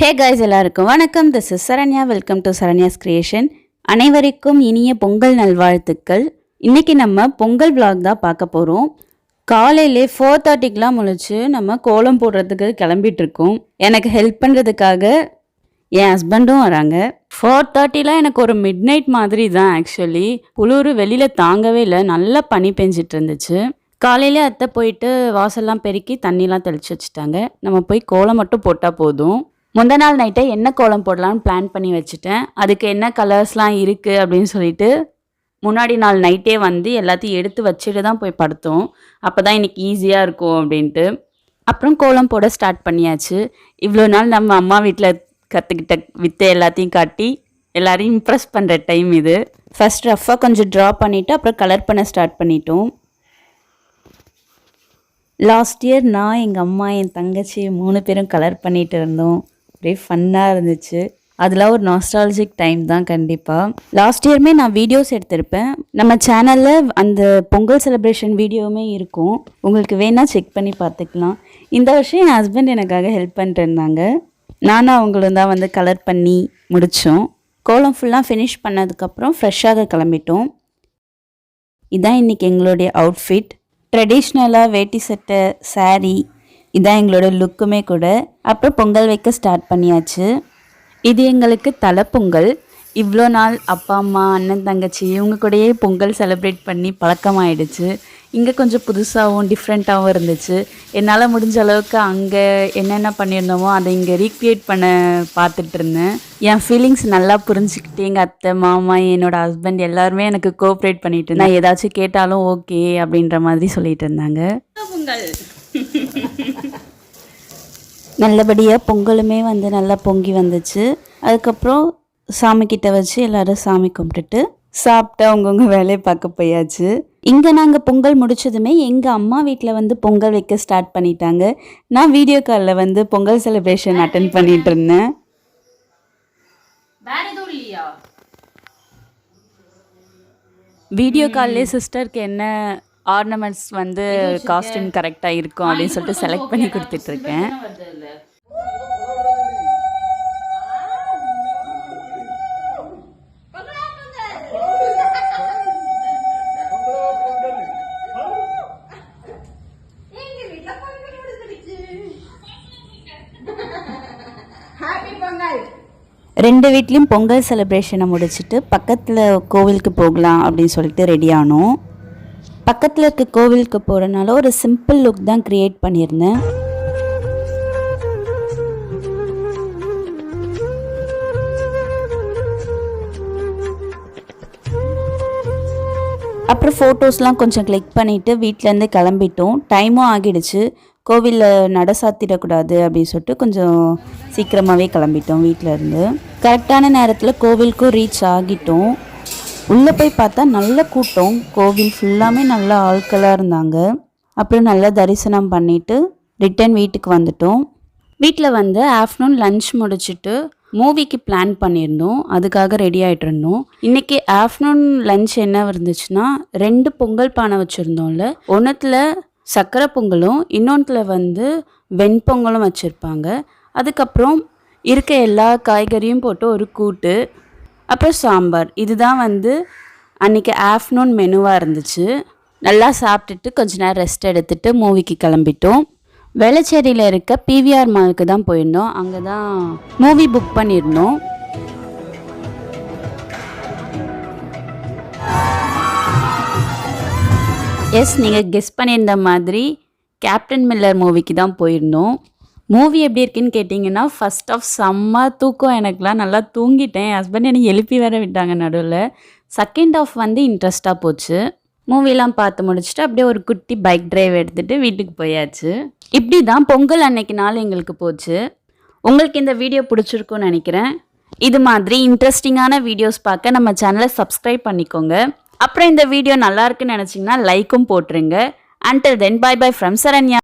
Hey guys, எல்லாருக்கும் வணக்கம். This is Saranya. Welcome to Saranya's creation. அனைவருக்கும் இனிய பொங்கல் நல்வாழ்த்துக்கள். இன்னைக்கு நம்ம பொங்கல் vlog தான் பார்க்க போகிறோம். காலையிலே 4:30க்கெலாம் முழிச்சு நம்ம கோலம் போடுறதுக்கு கிளம்பிட்டு இருக்கோம். எனக்கு ஹெல்ப் பண்ணுறதுக்காக என் ஹஸ்பண்டும் வராங்க. 4:30லாம் எனக்கு ஒரு மிட் நைட் மாதிரி தான். ஆக்சுவலி குளிர் வெளியில் தாங்கவே இல்லை, நல்லா பனி பெஞ்சிட்டு இருந்துச்சு. காலையிலே அத்தை போயிட்டு வாசல்லாம் பெருக்கி தண்ணிலாம் தெளித்து வச்சுட்டாங்க. நம்ம போய் கோலம் மட்டும் போட்டால் போதும். முந்த நாள் நைட்டே என்ன கோலம் போடலான்னு பிளான் பண்ணி வச்சுட்டேன். அதுக்கு என்ன கலர்ஸ்லாம் இருக்குது அப்படின்னு சொல்லிட்டு முன்னாடி நாள் நைட்டே வந்து எல்லாத்தையும் எடுத்து வச்சுட்டு தான் போய் படுத்தோம். அப்போ தான் இன்றைக்கி ஈஸியாக இருக்கும் அப்படின்ட்டு. அப்புறம் கோலம் போட ஸ்டார்ட் பண்ணியாச்சு. இவ்வளோ நாள் நம்ம அம்மா வீட்டில் கற்றுக்கிட்ட வித்தை எல்லாத்தையும் காட்டி எல்லாரையும் இம்ப்ரெஸ் பண்ணுற டைம் இது. ஃபஸ்ட் ரஃப்பாக கொஞ்சம் ட்ரா பண்ணிவிட்டு அப்புறம் கலர் பண்ண ஸ்டார்ட் பண்ணிட்டோம். லாஸ்ட் இயர் நான், எங்கள் அம்மா, என் தங்கச்சி 3 பேரும் கலர் பண்ணிகிட்டு இருந்தோம். ஒரே ஃபன்னாக இருந்துச்சு. அதெல்லாம் ஒரு நாஸ்டாலஜிக் டைம் தான் கண்டிப்பாக. லாஸ்ட் இயருமே நான் வீடியோஸ் எடுத்திருப்பேன். நம்ம சேனலில் அந்த பொங்கல் செலிப்ரேஷன் வீடியோவுமே இருக்கும். உங்களுக்கு வேணால் செக் பண்ணி பார்த்துக்கலாம். இந்த வருஷம் என் ஹஸ்பண்ட் எனக்காக ஹெல்ப் பண்ணிட்டு இருந்தாங்க. நானும் அவங்களும் தான் வந்து கலர் பண்ணி முடித்தோம். கோலம் ஃபுல்லாக ஃபினிஷ் பண்ணதுக்கப்புறம் ஃப்ரெஷ்ஷாக கிளம்பிட்டோம். இதுதான் இன்றைக்கி எங்களுடைய அவுட்ஃபிட். ட்ரெடிஷ்னலாக வேட்டி சட்டை, சாரீ, இதான் எங்களோட லுக்குமே கூட. அப்புறம் பொங்கல் வைக்க ஸ்டார்ட் பண்ணியாச்சு. இது எங்களுக்கு தலை பொங்கல். இவ்வளோ நாள் அப்பா அம்மா, அண்ணன் தங்கச்சி இவங்க கூடயே பொங்கல் செலிப்ரேட் பண்ணி பழக்கமாயிடுச்சு. இங்கே கொஞ்சம் புதுசாகவும் டிஃப்ரெண்ட்டாகவும் இருந்துச்சு. என்னால் முடிஞ்ச அளவுக்கு அங்கே என்னென்ன பண்ணியிருந்தோமோ அதை இங்கே ரீக்ரியேட் பண்ண பார்த்துட்டு இருந்தேன். என் ஃபீலிங்ஸ் நல்லா புரிஞ்சுக்கிட்டு எங்கள் அத்தை, மாமா, என்னோடய ஹஸ்பண்ட் எல்லாருமே எனக்கு கோஆப்ரேட் பண்ணிட்டு நான் ஏதாச்சும் கேட்டாலும் ஓகே அப்படின்ற மாதிரி சொல்லிட்டு இருந்தாங்க. பொங்கல் நல்லபடியாக பொங்கலுமே வந்து நல்லா பொங்கி வந்துச்சு. அதுக்கப்புறம் சாமிக்கிட்ட வச்சு எல்லோரும் சாமி கும்பிட்டுட்டு சாப்பிட்டு அவங்கவுங்க வேலையை பார்க்க போயாச்சு. இங்கே நாங்கள் பொங்கல் முடிச்சதுமே எங்கள் அம்மா வீட்டில் வந்து பொங்கல் வைக்க ஸ்டார்ட் பண்ணிட்டாங்க. நான் வீடியோ காலில் வந்து பொங்கல் செலிப்ரேஷன் அட்டென்ட் பண்ணிட்டு இருந்தேன். வீடியோ கால்லே சிஸ்டருக்கு என்ன ஆர்னமெண்ட்ஸ் வந்து காஸ்டியூம் கரெக்டாக இருக்கும் அப்படின்னு சொல்லிட்டு செலக்ட் பண்ணி கொடுத்துட்ருக்கேன். ரெண்டு வீட்லேயும் பொங்கல் செலிப்ரேஷனை முடிச்சுட்டு பக்கத்தில் கோவிலுக்கு போகலாம் அப்படின்னு சொல்லிட்டு ரெடி ஆனோம். பக்கத்தில் இருக்க கோவிலுக்கு போகிறனால ஒரு சிம்பிள் லுக் தான் க்ரியேட் பண்ணியிருந்தேன். அப்புறம் ஃபோட்டோஸ்லாம் கொஞ்சம் கிளிக் பண்ணிவிட்டு வீட்டிலேருந்து கிளம்பிட்டோம். டைமும் ஆகிடுச்சு. கோவிலில் நட சாத்திடக்கூடாது அப்படின்னு சொல்லிட்டு கொஞ்சம் சீக்கிரமாகவே கிளம்பிட்டோம் வீட்டிலேருந்து. கரெக்டான நேரத்தில் கோவிலுக்கும் ரீச் ஆகிட்டோம். உள்ளே போய் பார்த்தா நல்ல கூட்டம். கோவில் ஃபுல்லாமே நல்ல ஆட்களாக இருந்தாங்க. அப்புறம் நல்லா தரிசனம் பண்ணிவிட்டு ரிட்டன் வீட்டுக்கு வந்துட்டோம். வீட்டில் வந்து ஆஃப்டர்நூன் லன்ச் முடிச்சுட்டு மூவிக்கு பிளான் பண்ணியிருந்தோம். அதுக்காக ரெடி ஆகிட்டு இருந்தோம். இன்றைக்கி ஆஃப்டர்நூன் லன்ச் என்ன இருந்துச்சுன்னா 2 பொங்கல் பானை வச்சுருந்தோம்ல. ஒன்றுத்தில் சக்கரை பொங்கலும் இன்னொன்றில் வந்து வெண்பொங்கலும் வச்சுருப்பாங்க. அதுக்கப்புறம் இருக்க எல்லா காய்கறியும் போட்டு ஒரு கூட்டு, அப்புறம் சாம்பார். இதுதான் வந்து அன்றைக்கி ஆஃப்டர்நூன் மெனுவாக இருந்துச்சு. நல்லா சாப்பிட்டுட்டு கொஞ்ச நேரம் ரெஸ்ட் எடுத்துகிட்டு மூவிக்கு கிளம்பிட்டோம். வேளச்சேரியில் இருக்க பிவிஆர் மாலுக்கு தான் போயிருந்தோம். அங்கே தான் மூவி புக் பண்ணியிருந்தோம். எஸ், நீங்கள் கெஸ் பண்ணியிருந்த மாதிரி கேப்டன் மில்லர் மூவிக்கு தான் போயிருந்தோம். மூவி எப்படி இருக்குன்னு கேட்டிங்கன்னா, ஃபஸ்ட் ஆஃப் செம்ம தூக்கம். எனக்குலாம் நல்லா தூங்கிட்டேன். என் ஹஸ்பண்ட் என்னை எழுப்பி வேற விட்டாங்க நடுவில். செகண்ட் ஆஃப் வந்து இன்ட்ரெஸ்ட்டாக போச்சு. மூவிலாம் பார்த்து முடிச்சுட்டு அப்படியே ஒரு குட்டி பைக் டிரைவ் எடுத்துகிட்டு வீட்டுக்கு போயாச்சு. இப்படி தான் பொங்கல் அன்னைக்கு நாள் எங்களுக்கு போச்சு. உங்களுக்கு இந்த வீடியோ பிடிச்சிருக்குன்னு நினைக்கிறேன். இது மாதிரி இன்ட்ரெஸ்டிங்கான வீடியோஸ் பார்க்க நம்ம சேனலை சப்ஸ்கிரைப் பண்ணிக்கோங்க. அப்புறம் இந்த வீடியோ நல்லா இருக்குன்னு நினச்சிங்கன்னா லைக்கும் போட்டுருங்க. Until then, bye bye from Saranya.